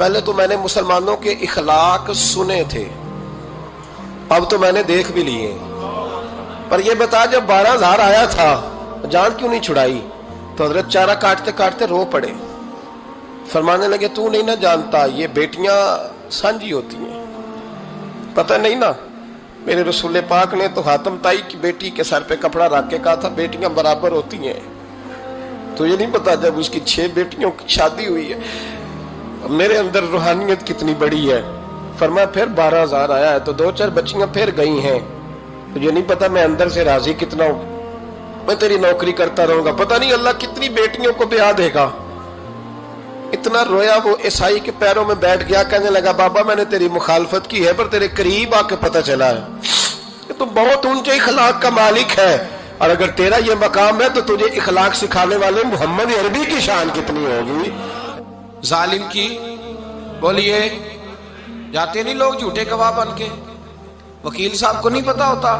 پہلے تو میں نے مسلمانوں کے اخلاق سنے تھے، اب تو میں نے دیکھ بھی لیے، پر یہ بتا جب 12,000 آیا تھا جان کیوں نہیں چھڑائی؟ تو حضرت چارہ کاٹتے کاٹتے رو پڑے، فرمانے لگے تو نہیں نہ جانتا یہ بیٹیاں سانجی ہوتی ہیں، پتہ نہیں نا؟ میرے رسول پاک نے تو حاتم تائی کی بیٹی کے سر پہ کپڑا رکھ کے کہا تھا بیٹیاں برابر ہوتی ہیں، تو یہ نہیں پتا جب اس کی 6 بیٹیوں کی شادی ہوئی ہے میرے اندر روحانیت کتنی بڑی ہے۔ فرمایا پھر 12,000 آیا ہے تو 2-4 بچیاں پھر گئی ہیں، تو یہ نہیں پتا میں اندر سے راضی کتنا ہوں، میں تیری نوکری کرتا رہوں گا، پتہ نہیں اللہ کتنی بیٹیوں کو بیاہ دے گا۔ اتنا رویا وہ عیسائی کے پیروں میں بیٹھ گیا، کہنے لگا بابا میں نے تیری مخالفت کی ہے پر تیرے قریب آ کے پتہ چلا ہے کہ تو بہت اونچے اخلاق کا مالک ہے، اور اگر تیرا یہ مقام ہے تو تجھے اخلاق سکھانے والے محمد عربی کی شان کتنی ہوگی۔ ظالم کی بولیے جاتے نہیں لوگ جھوٹے گواہ بن کے، وکیل صاحب کو نہیں پتا ہوتا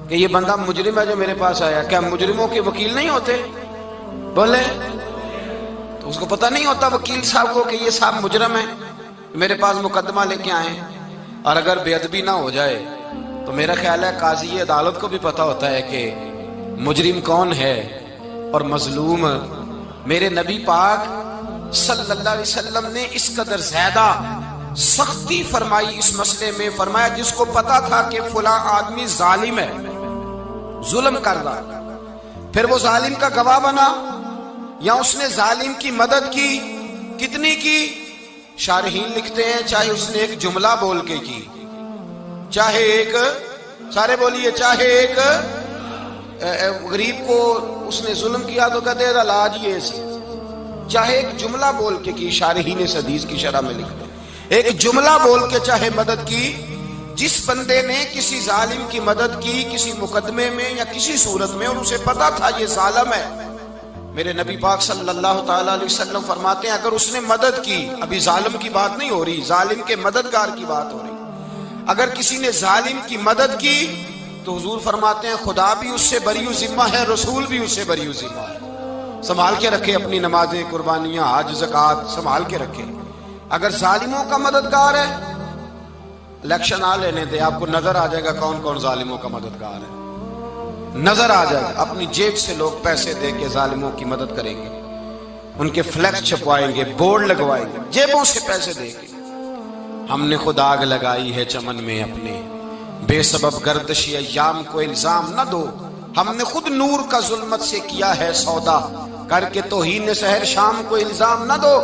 کہ یہ بندہ مجرم ہے جو میرے پاس آیا، کیا مجرموں کے وکیل نہیں ہوتے؟ بولے تو اس کو پتہ نہیں ہوتا وکیل صاحب کو کہ یہ صاحب مجرم ہے، میرے پاس مقدمہ لے کے آئے، اور اگر بے ادبی نہ ہو جائے تو میرا خیال ہے قاضی عدالت کو بھی پتا ہوتا ہے کہ مجرم کون ہے اور مظلوم۔ میرے نبی پاک صلی اللہ علیہ وسلم نے اس قدر زیادہ سختی فرمائی اس مسئلے میں، فرمایا جس کو پتا تھا کہ فلاں آدمی ظالم ہے، ظلم کر رہا، پھر وہ ظالم کا گواہ بنا یا اس نے ظالم کی مدد کی، کتنی کی؟ شارحین لکھتے ہیں چاہے اس نے ایک جملہ بول کے کی، چاہے ایک، سارے بولیے، چاہے ایک غریب کو اس نے ظلم کیا تو کہتے ہیں علاج یہ سی، چاہے ایک جملہ بول کے کی، شارحین اس حدیث کی شرح میں لکھتے ہیں ایک جملہ بول کے چاہے مدد کی، جس بندے نے کسی ظالم کی مدد کی کسی مقدمے میں یا کسی صورت میں اور اسے پتا تھا یہ ظالم ہے، میرے نبی پاک صلی اللہ تعالیٰ علیہ وسلم فرماتے ہیں اگر اس نے مدد کی، ابھی ظالم کی بات نہیں ہو رہی، ظالم کے مددگار کی بات ہو رہی، اگر کسی نے ظالم کی مدد کی تو حضور فرماتے ہیں خدا بھی اس سے بری ذمہ ہے، رسول بھی اس سے بری ذمہ ہے۔ سنبھال کے رکھے اپنی نمازیں، قربانیاں، حج، زکوٰۃ سنبھال کے رکھے۔ اگر ظالموں کا مددگار ہے، الیکشن آ لینے دے، آپ کو نظر آ جائے گا کون کون ظالموں کا مددگار ہے، نظر آ جائے گا۔ اپنی جیب سے لوگ پیسے دے کے ظالموں کی مدد کریں گے، ان کے فلیکس چھپوائیں گے، بورڈ لگوائیں گے، جیبوں سے پیسے دے کے۔ ہم نے خود آگ لگائی ہے چمن میں اپنے، بے سبب گردشی ایام کو الزام نہ دو، ہم نے خود نور کا ظلمت سے کیا ہے سودا، کر کے توہین سحر شام کو الزام نہ دو۔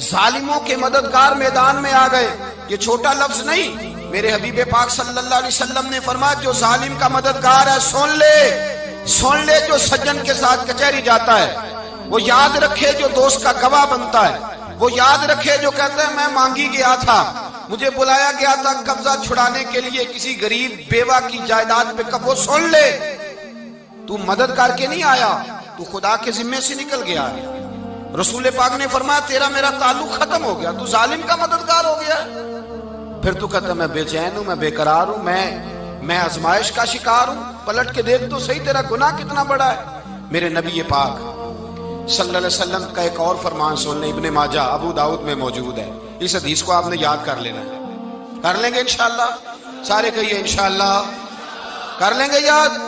ظالموں کے مددگار میدان میں آ گئے، یہ چھوٹا لفظ نہیں، میرے حبیب پاک صلی اللہ علیہ وسلم نے فرمایا جو ظالم کا مددگار ہے سن لے جو سجن کے ساتھ کچہری جاتا ہے، وہ یاد رکھے جو دوست کا گواہ بنتا ہے، وہ یاد رکھے جو کہتا ہے میں مانگی گیا تھا، مجھے بلایا گیا تھا قبضہ چھڑانے کے لیے کسی غریب بیوہ کی جائیداد پہ، کب وہ سن لے تو مدد کر کے نہیں آیا، تو خدا کے ذمے سے نکل گیا ہے۔ رسول پاک نے فرمایا تیرا میرا تعلق ختم ہو گیا، تو ظالم کا مددگار ہو گیا، پھر تو کہتا میں بے چین ہوں، میں بے قرار ہوں، میں آزمائش کا شکار ہوں، پلٹ کے دیکھ تو صحیح تیرا گناہ کتنا بڑا ہے۔ میرے نبی پاک صلی اللہ علیہ وسلم کا ایک اور فرمان سن لیں، ابن ماجہ ابو داؤد میں موجود ہے، اس حدیث کو آپ نے یاد کر لینا ہے، کر لیں گے انشاءاللہ، سارے کہیے انشاءاللہ، کر لیں گے یاد۔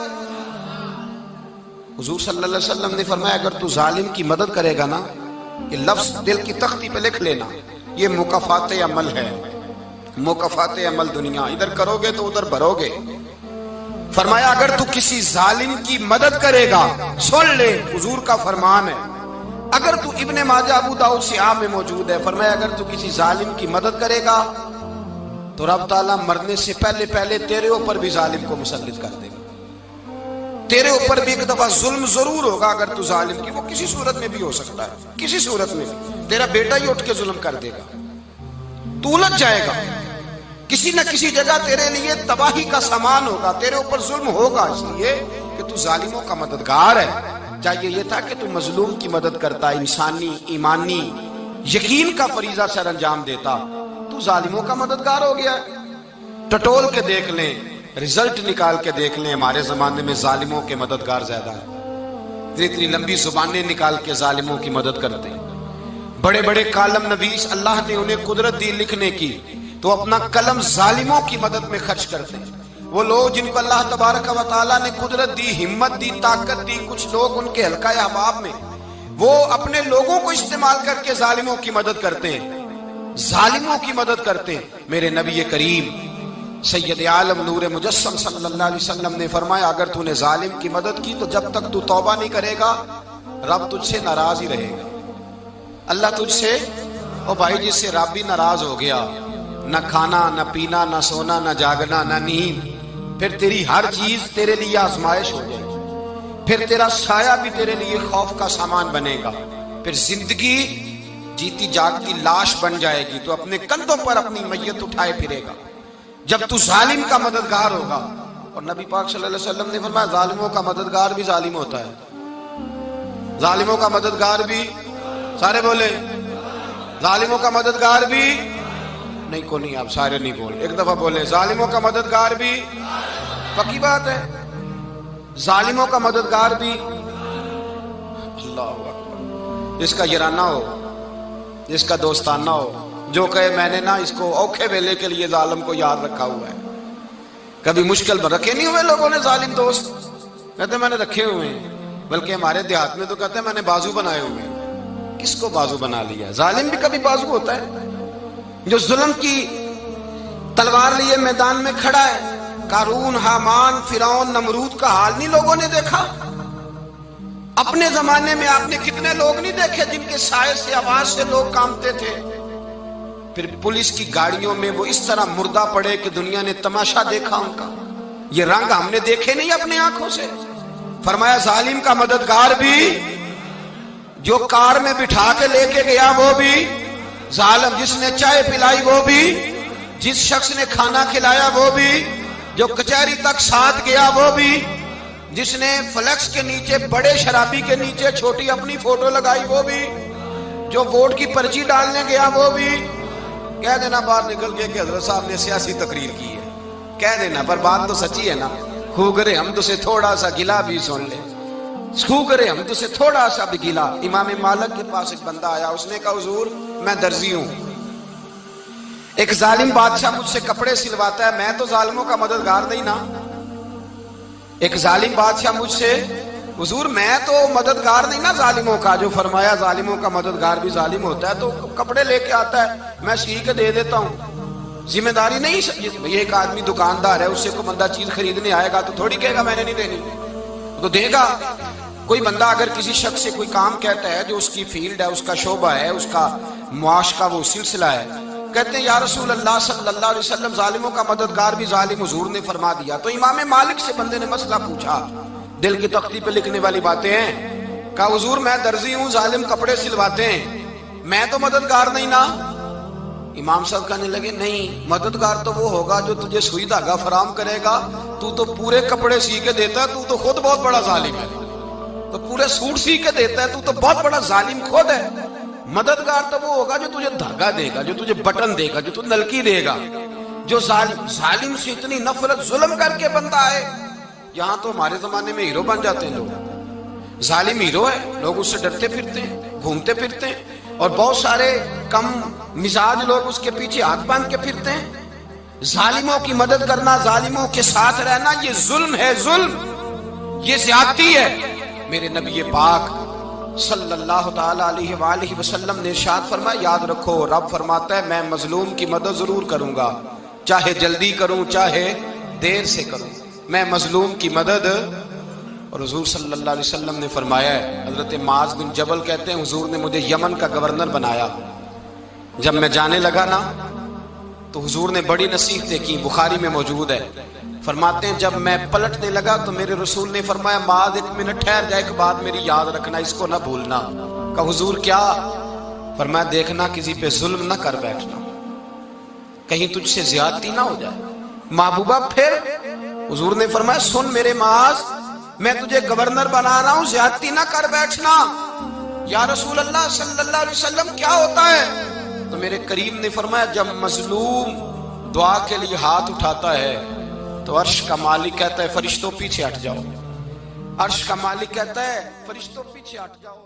حضور صلی اللہ علیہ وسلم نے فرمایا اگر تو ظالم کی مدد کرے گا نا، یہ لفظ دل کی تختی پہ لکھ لینا، یہ مکافات عمل ہے، مکافات عمل دنیا، ادھر کرو گے تو ادھر بھرو گے۔ فرمایا اگر تو کسی ظالم کی مدد کرے گا، سن لے حضور کا فرمان ہے، اگر تو ابن ماجہ ابو داؤد سیاہ میں موجود ہے، فرمایا اگر تو کسی ظالم کی مدد کرے گا تو رب تعالیٰ مرنے سے پہلے تیرے اوپر بھی ظالم کو مسلط کر دے گا، تیرے اوپر بھی ایک دفعہ ظلم ضرور ہوگا اگر تو ظالم کی، وہ کسی صورت میں بھی ہو سکتا ہے، کسی صورت میں بھی تیرا بیٹا ہی اٹھ کے ظلم کر دے گا، تو الجھ جائے گا، کسی نہ کسی جگہ تیرے لیے تباہی کا سامان ہوگا، تیرے اوپر ظلم ہوگا، اس لیے کہ تو ظالموں کا مددگار ہے۔ چاہیے یہ تھا کہ تو مظلوم کی مدد کرتا، انسانی ایمانی یقین کا فریضہ سر انجام دیتا، تو ظالموں کا مددگار ہو گیا۔ ٹٹول کے دیکھ لیں، رزلٹ نکال کے دیکھ لیں، ہمارے زمانے میں ظالموں کے مددگار زیادہ ہیں، اتنی لمبی زبانیں نکال کے ظالموں کی مدد کرتے ہیں، بڑے بڑے کالم نویس اللہ نے انہیں قدرت دی لکھنے کی، تو اپنا قلم ظالموں کی مدد میں خرچ کرتے ہیں۔ وہ لوگ جن کو اللہ تبارک و تعالیٰ نے قدرت دی، ہمت دی، طاقت دی، کچھ لوگ ان کے حلقہ احباب میں، وہ اپنے لوگوں کو استعمال کر کے ظالموں کی مدد کرتے ہیں، ظالموں کی مدد کرتے ہیں۔ میرے نبی کریم سید عالم نور مجسم صلی اللہ علیہ وسلم نے فرمایا، اگر تو نے ظالم کی مدد کی تو جب تک تو توبہ نہیں کرے گا رب تجھ سے ناراض ہی رہے گا۔ اللہ تجھ سے، او بھائی جس سے رب بھی ناراض ہو گیا، نہ کھانا نہ پینا نہ سونا نہ جاگنا نہ نیند، پھر تیری ہر چیز تیرے لیے آزمائش ہو جائے گی، پھر تیرا سایہ بھی تیرے لیے خوف کا سامان بنے گا، پھر زندگی جیتی جاگتی لاش بن جائے گی، تو اپنے کندھوں پر اپنی میت اٹھائے پھرے گا جب تو ظالم کا مددگار ہوگا۔ اور نبی پاک صلی اللہ علیہ وسلم نے فرمایا ظالموں کا مددگار بھی ظالم ہوتا ہے، ظالموں کا مددگار بھی، سارے بولے ظالموں کا مددگار بھی، نہیں کو نہیں، آپ سارے نہیں بولے، ایک دفعہ بولے ظالموں کا مددگار بھی، پکی بات ہے، ظالموں کا مددگار بھی۔ اللہ اکبر، جس کا یارانہ ہو، جس کا دوستانہ ہو، جو کہے میں نے نا اس کو اوکھے ویلے کے لیے ظالم کو یاد رکھا ہوا ہے۔ کبھی مشکل میں رکھے نہیں ہوئے لوگوں نے ظالم دوست، کہتے میں نے رکھے ہوئے ہیں، بلکہ ہمارے دیہات میں تو کہتے ہیں میں نے بازو بنائے ہوئے ہیں۔ کس کو بازو بنا لیا؟ ظالم بھی کبھی بازو ہوتا ہے، جو ظلم کی تلوار لیے میدان میں کھڑا ہے۔ قارون، حامان، فرعون، نمرود کا حال نہیں لوگوں نے دیکھا؟ اپنے زمانے میں آپ نے کتنے لوگ نہیں دیکھے جن کے سائے سے، آواز سے لوگ کانپتے تھے؟ پھر پولیس کی گاڑیوں میں وہ اس طرح مردہ پڑے کہ دنیا نے تماشا دیکھا ان کا۔ یہ رنگ ہم نے دیکھے نہیں اپنے آنکھوں سے۔ فرمایا ظالم کا مددگار بھی، جو کار میں بٹھا کے لے کے گیا وہ بھی ظالم، جس نے چائے پلائی وہ بھی، جس شخص نے کھانا کھلایا وہ بھی، جو کچہری تک ساتھ گیا وہ بھی، جس نے فلیکس کے نیچے، بڑے شرابی کے نیچے چھوٹی اپنی فوٹو لگائی وہ بھی، جو ووٹ کی پرچی ڈالنے گیا وہ بھی۔ کہہ دینا باہر نکل کے کہ حضرت صاحب نے سیاسی تقریر کی ہے، کہہ دینا، پر بات تو سچی ہے نا۔ خو کرے ہم تو سے تھوڑا سا گلا بھی سن لے، خو کرے ہم تو سے تھوڑا سا بھی گلا۔ امام مالک کے پاس ایک بندہ آیا، اس نے کہا حضور میں درزی ہوں، ایک ظالم بادشاہ مجھ سے کپڑے سلواتا ہے، میں تو ظالموں کا مددگار نہیں نا۔ ایک ظالم بادشاہ مجھ سے، حضور میں تو مددگار نہیں نا ظالموں کا۔ جو فرمایا ظالموں کا مددگار بھی ظالم ہوتا ہے، تو کپڑے لے کے آتا ہے میں سی کے دے دیتا ہوں، ذمہ داری نہیں۔ یہ ایک آدمی دکاندار ہے، اس سے کوئی بندہ چیز خریدنے آئے گا تو تھوڑی کہے گا میں نے نہیں دینی، تو دے گا۔ کوئی بندہ اگر کسی شخص سے کوئی کام کہتا ہے جو اس کی فیلڈ ہے، اس کا شعبہ ہے، اس کا معاش کا وہ سلسلہ ہے، کہتے ہیں یا رسول اللہ صلی اللہ علیہ وسلم ظالموں کا مددگار بھی ظالم، حضور نے فرما دیا۔ تو امام مالک سے بندے نے مسئلہ پوچھا، دل کی تختی پہ لکھنے والی باتیں ہیں، کہا حضور میں درزی ہوں، ظالم کپڑے سلواتے ہیں، میں تو مددگار نہیں نا۔ امام صاحب کہنے لگے نہیں، مددگار تو وہ ہوگا جو تجھے سوئی دھاگا فراہم کرے گا، تو پورے کپڑے سی کے دیتا ہے، تو خود بہت بڑا ظالم ہے، تو پورے سوٹ سی کے دیتا ہے، تو بہت بڑا ظالم خود ہے۔ مددگار تو وہ ہوگا جو تجھے دھاگا دے گا، جو تجھے بٹن دے گا، جو تجھے نلکی دے گا۔ جو ظالم سے اتنی نفرت ظلم کر کے بندہ ہے، یہاں تو ہمارے زمانے میں ہیرو بن جاتے ہیں لوگ، ظالم ہیرو ہے، لوگ اس سے ڈرتے پھرتے ہیں، گھومتے پھرتے ہیں، اور بہت سارے کم مزاج لوگ اس کے پیچھے ہاتھ باندھ کے پھرتے ہیں۔ ظالموں کی مدد کرنا، ظالموں کے ساتھ رہنا، یہ ظلم ہے، ظلم، یہ زیادتی ہے۔ میرے نبی پاک صلی اللہ تعالی علیہ وآلہ وسلم نے ارشاد فرمایا، یاد رکھو رب فرماتا ہے میں مظلوم کی مدد ضرور کروں گا، چاہے جلدی کروں چاہے دیر سے کروں، میں مظلوم کی مدد۔ اور حضور صلی اللہ علیہ وسلم نے فرمایا ہے، حضرت معاذ بن جبل کہتے ہیں حضور نے مجھے یمن کا گورنر بنایا، جب میں جانے لگا نا تو حضور نے بڑی نصیحتیں کی، بخاری میں موجود ہے، فرماتے ہیں جب میں پلٹنے لگا تو میرے رسول نے فرمایا معاذ ایک منٹ ٹھہر جا، ایک بات میری یاد رکھنا، اس کو نہ بھولنا۔ کہا حضور کیا؟ فرمایا دیکھنا کسی پہ ظلم نہ کر بیٹھنا، کہیں تجھ سے زیادتی نہ ہو جائے۔ محبوبہ پھر حضور نے فرمایا سن میرے معاذ، میں تجھے گورنر بنا رہا ہوں، زیادتی نہ کر بیٹھنا۔ یا رسول اللہ صلی اللہ علیہ وسلم کیا ہوتا ہے؟ تو میرے کریم نے فرمایا جب مظلوم دعا کے لیے ہاتھ اٹھاتا ہے تو عرش کا مالک کہتا ہے فرشتوں پیچھے ہٹ جاؤ، عرش کا مالک کہتا ہے فرشتوں پیچھے ہٹ جاؤ۔